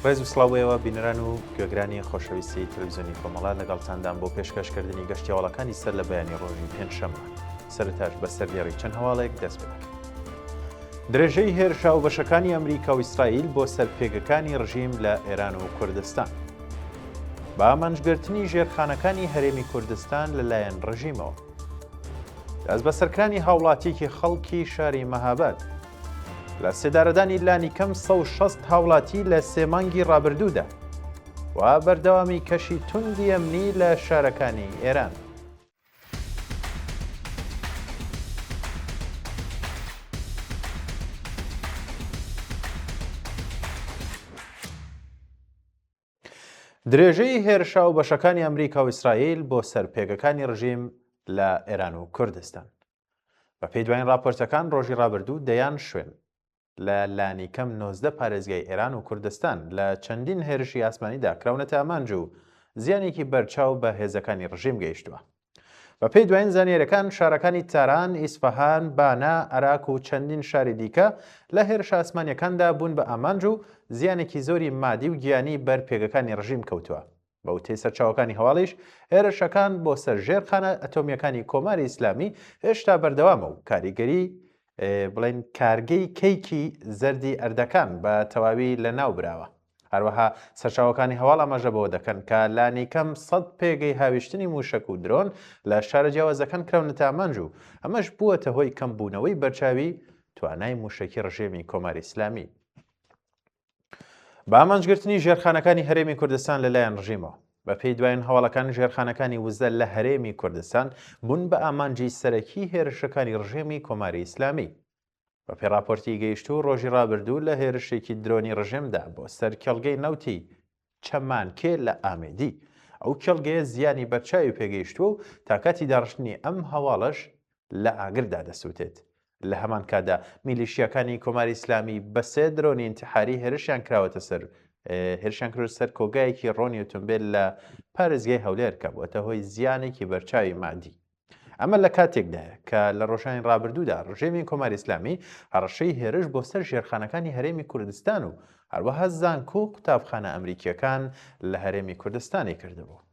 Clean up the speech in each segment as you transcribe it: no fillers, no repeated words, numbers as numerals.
ڕێز و سڵاوەیەوە بینەران و گوێگرانی خۆشەویستی تەلەڤیزیۆنی کۆمەڵا لەگەڵتاندان بۆ پێشکەشکردنی گەشتیاوڵەکانی سەر لە بەیانی ڕۆژی پێنجشەممە سەرتاش بە سەردێڕی چەند هەواڵێک دەست پێ دەکەین. درێژەی هێرشا و بەشەکانی ئەمریکا و ئیسرائیل بۆ سەرپێگەکانی ڕژیم لە ئێران و کوردستان. با ئامانجگرتنی ژێرخانەکانی هەرێمی کوردستان لەلایەن ڕژیمەوە. دەست بەسەرکردنی هاوڵاتیەکی خەڵکی شاری مەهاباد. لە سێدارەدانی لانی کەم 160 هاوڵاتی لە سێ مانگی ڕابردوودا و بەردەوامی کەشی توندی ئەمنی لە شارەکانی ئێران. درێژەی هێرشا و بەشەکانی ئەمریکا و ئیسرائیل بۆ سەرپێگەکانی ڕژیم لە ئێران و کوردستان. بە پێی دوایین راپۆرتەکان ڕۆژی ڕابردوو دەیان شوێن لە لانی کەم 19 پارێزگای ئێران و کوردستان لە چەندین هێرشی ئاسمانیدا کراونەتە ئامانج و زیانێکی بەرچاو بە هێزەکانی ڕژیم گەیشتووە. بە پێی دوایین زانیاریەکان شارەکانی تاران، ئیسفەهان، بانا، عێراق و چەندین شاری دیکە لە هێرشە ئاسمانیەکاندا بوون بە ئامانج و زیانێکی زۆری مادی و گیانی بەر پێگەکانی ڕژیم کەوتووە. بە وتەی سەرچاوەکانی هەواڵیش هێرشەکان بۆ سەر ژێرخانە ئەتۆمیەکانی کۆماری ئیسلامی هێشتا بەردەوامە و کاریگەری بڵێن کارگەی کەیکی زەردی ئەردەکان بە تەواوی لە ناو براوە. هەروەها سەرچاوەکانی هەواڵ ئەمەژە بەوە دەکەن کە لانی کەم 100 پێگەی هاویشتنی موشک و درۆن لە شارە جیاوازەکان کراونەتە ئامانج و ئەمەش بووەتە هۆی کەمبوونەوەی بەرچاوی توانای موشکی ڕژێمی کۆماری ئیسلامی. بە ئامانجگرتنی ژێرخانەکانی هەرێمی کوردستان لەلایەن ڕژیمەوە. بە پێی دوایین هەواڵەکان ژێرخانەکانی وزە لە هەرێمی کوردستان بوون بە ئامانجی سەرەکی هێرشەکانی ڕژێمی کۆماری ئیسلامی. بە پێی راپۆرتی گەیشتوو ڕۆژی ڕابردوو لە هێرشێکی درۆنی ڕژێمدا بۆ سەر کێڵگەی نەوتی چەمانکێ لە ئامێدی. ئەو کێڵگەیە زیانی بەرچاوی پێگەیشتووە و تاکاتی داڕشتنی ئەم هەواڵەش لە ئاگردا دەسووتێت. لە هەمان کادا میلیشیەکانی کۆماری ئیسلامی بە سێ درۆنی ئینتیحاری هێرشیان کراوەتە سەر هێرشیان کرد سەر کۆگایەکی ڕۆنی ئۆتۆمبیل لە پارێزگای هەولێر کە بووەتە هۆی زیانێکی بەرچاوی مادی. ئەمە لە کاتێکدایە کە لە ڕۆژانی ڕابردوودا ڕژێمی کۆماری ئیسلامی هەڕەشەی هێرش بۆ سەر ژێرخانەکانی هەرێمی کوردستان و هەروەها زانکۆ و قوتابخانە ئەمریکیەکان لە هەرێمی کوردستانی کردبوو.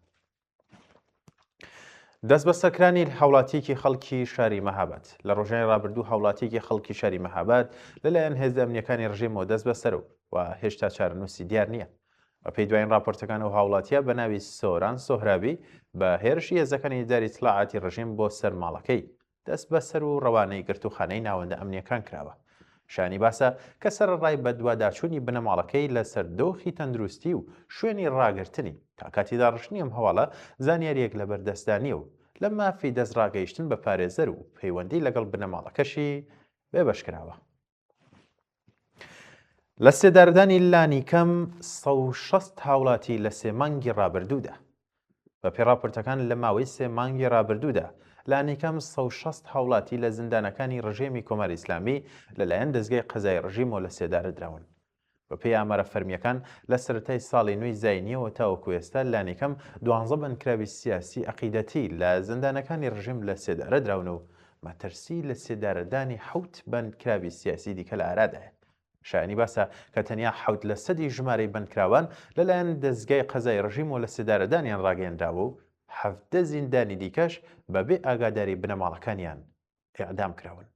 دەست بە سەرکردنی هاوڵاتیەکی خەڵکی شاری مەهاباد. لە ڕۆژانی ڕابردوو هاوڵاتیەکی خەڵکی شاری مەهاباد لەلایەن هێزە ئەمنیەکانی ڕژیمەوە دەست بەسەر و هێشتا چارەنووسی دیار نییە. بە پێی دوایین راپۆرتەکان و هاوڵاتیە بە ناوی سۆران سۆهرابی بە هێرشی هێزەکانی داری ئیتلاعاتی ڕژیم بۆ سەر ماڵەکەی دەست بەسەر و ڕەوانەی گرتوخانەی ناوەندە ئەمنیەکان کراوە. شانی باسە کە سەرڕای بە دوواداچوونی بنەماڵەکەی لەسەر دۆخی تەندروستی و شوێنی ڕاگرتنی تا کاتی داڕشتنی ئەم هەواڵە زانیاریەک لە بەردەستدانیە و لە مافی دەستڕاگەیشتن بە پارێزەر و پەیوەندی لەگەڵ بنەماڵەکەشی بێبەشکراوە. لە سێدارەدانی لانی کەم 160 هاوڵاتی لە سێ مانگی ڕابردوودا. بە پێی راپۆرتەکان لە ماوەی سێ مانگی ڕابردوودا لانی کەم 160 هاوڵاتی لە زیندانەکانی ڕژێمی کۆماری ئیسلامی لەلایەن دەستگای قەزای ڕژیمەوە لە سێدارە دراون. بە پێی ئامارە فەرمیەکان لە سەرەتای ساڵی نوێی زاینیەوە تاوەکو ئێستا لانی کەم 12 بەندکراوی سیاسی عەقیدەتی لە زیندانەکانی ڕژیم لە سێدارە دراون و مەترسی لە سێدارەدانی 7 بەندکراوی سیاسی دیکە لە ئارادایە. شایانی باسە کە تەنیا 7 لە 100 ژمارەی بەندکراوان لەلایەن دەستگای قەزای ڕژیمەوە لە سێدارەدانیان ڕاگەیەندراوە و 17 زیندانی دیکەش بەبێ ئاگاداری بنەماڵەکانیان ئیعدام کراون.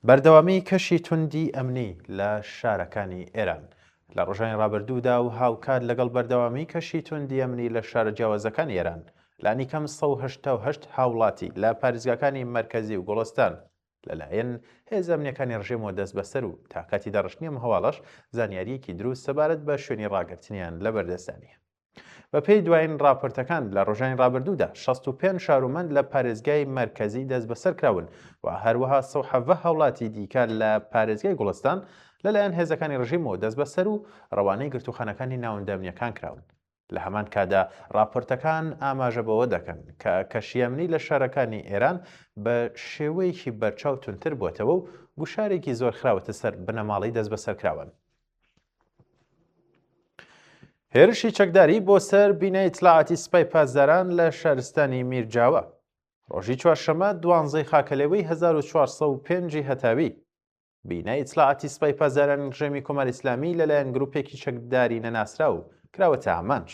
بەردەوامی کەشی توندی ئەمنی لە شارەکانی ئێران. لە ڕۆژانی ڕابردوودا و هاوکات لەگەڵ بەردەوامی کەشی توندی ئەمنی لە شارە جیاوازەکانی ئێران لانی کەم 188 هاوڵاتی لە پارێزگاکانی مەرکەزی و گۆڵستان لەلایەن هێزە ئەمنیەکانی ڕژێمەوە دەست بەسەر و تا کاتی داڕشتنی ئەم هەواڵەش زانیاریەکی دروست سەبارەت بە شوێنی ڕاگررتنیان لە بەردەستانیە. بە پێی دوایین راپۆرتەکان لە ڕۆژانی ڕابردوودا 65 شارومەند لە پارێزگای مەرکەزی دەست بەسەر کراون و هەروەها 170 هاوڵاتی دیکە لە پارێزگای گوڵستان لەلایەن هێزەکانی ڕژیمەوە دەست بەسەر و ڕەوانەی گرتوخانەکانی ناوەندە ئەمنیەکان کراون. لە هەمان کادا راپۆرتەکان ئاماژە بەوە دەکەن کە کەشی ئەمنی لە شارەکانی ئێران بە شێوەیەکی بەرچاو تونتر بووەتەوە و گوشارێکی زۆر خراوەتە سەر بنەماڵی دەست بەسەر کراون. هێرشی چەکداری بۆ سەر بینایی ئیتلاعاتی سوپای پاسداران لە شارستانی میرجاوە. ڕۆژی چوارشەمە 12 خاکەلێوەی 1405 هەتاوی بینای ئیتلاعاتی سوپای پازارانی ڕژێمی کۆمەڵ ئیسلامی لەلایەن گروپێکی چەکداری نەناسرا و کراوەتە ئامانج.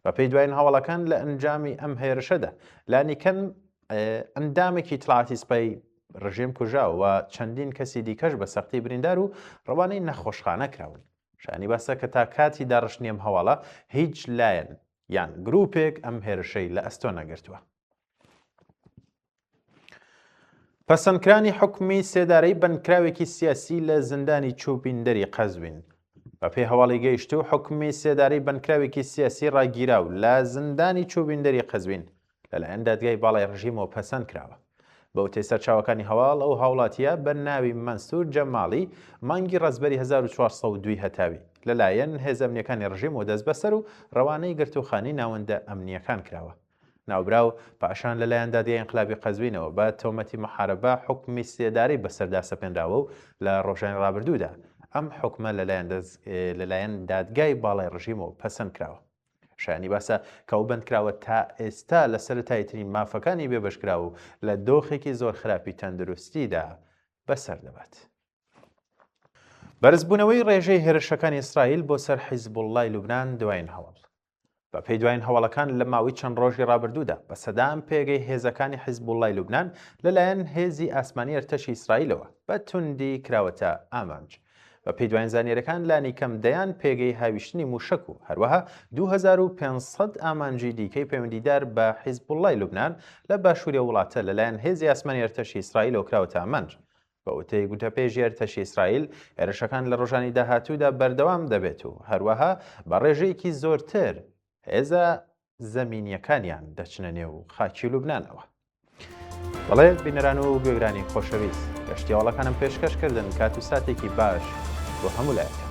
بە پێی دوایین هەواڵەکان لە ئەنجامی ئەم هێرشەدا لانیکەن ئەندامێکی ئیتلاعاتی سوپای ڕژێم کوژاوە و چەندین کەسی دیکەش بە سەختی بریندار و ڕەوانەی نەخۆشخانە کراون. شانی باسە کە تا کاتی داڕشتنی ئەم هەواڵە هیچ لایەن یان گروپێک ئەم هێرشەی لە ئەستۆ نەگرتووە. پەسەندکرانی حکمی سێدارەی بەندکراوێکی سیاسی لە زیندانی چوبیندەری قەزوین. بە پێی هەواڵی گەیشت و حکمی سێدارەی بەندکراوێکی سیاسی ڕاگیراو لە زیندانی چوبیندەری قەزوین لەلایەن دادگای باڵای ڕژیمەوە پەسەند کراوە. بەوتەی سەرچاوەکانی هەواڵ ئەو هاوڵاتیە بە ناوی مەنسوور جەماڵی مانگی ڕەزبەری 1402 هەتاوی لەلایەن هێزە ئەمنیەکانی ڕژیمەوە دەست بەسەر و ڕەوانەی گرتوخانەی ناوەندە ئەمنیەکان کراوە. ناوبراو پاشان لەلایەن دادگای ئینقلابی قەزوینەوە بە تۆمەتی محارەبە حکمی سێداری بەسەردا سەپێنراوە و لە ڕۆژانی ڕابردوودا ئەم حکمە لەلایەن دادگای باڵای ڕژیمەوە پەسەند کراوە. شایانی باسە کە ئەو بەندکراوە تا ئێستا لە سەرەتاییترین مافەکانی بێبەشکراوە و لە دۆخێکی زۆر خراپی تەندروستیدا بەسەر دەبات. بەرزبوونەوەی ڕێژەی هێرشەکانی ئیسرائیل بۆ سەر حیزبوڵڵای لوبنان دوایین هەواڵ. بە پێی دوایین هەواڵەکان لە ماوەی چەند ڕۆژی ڕابردوودا بە سەدام پێگەی هێزەکانی حیزبوڵڵای لوبنان لەلایەن هێزی ئاسمانی ئەرتەشی ئیسرائیلەوە بە توندی کراوەتە ئامانج. بە پێی دوایین زانیاریەکان لانی کەم دەیان پێگەی هاویشتنی موشک و هەروەها 2500 ئامانجی دیکەی پەیوەندیدار بە حیزبوڵڵای لوبنان لە باشووری وڵاتە لەلایەن هێزی ئاسمانی ئەرتەشی ئیسرائیلەوە کراوەتە ئامانج. بە وتەی گوتەپێژی ئەرتەشی ئیسرائیل هێرشەکان لە ڕۆژانی داهاتوودا بەردەوام دەبێت و هەروەها بە ڕێژەیەکی زۆرتر هێزە زەمینیەکانیان دەچنە نێو خاکی لوبنانەوە. بەڵێ بینەران و گوێگرانی خۆشەویست گەشتیاوەڵەکانم پێشکەشکردن کات و ساتێکی باش بۆ هەموو لایەکە.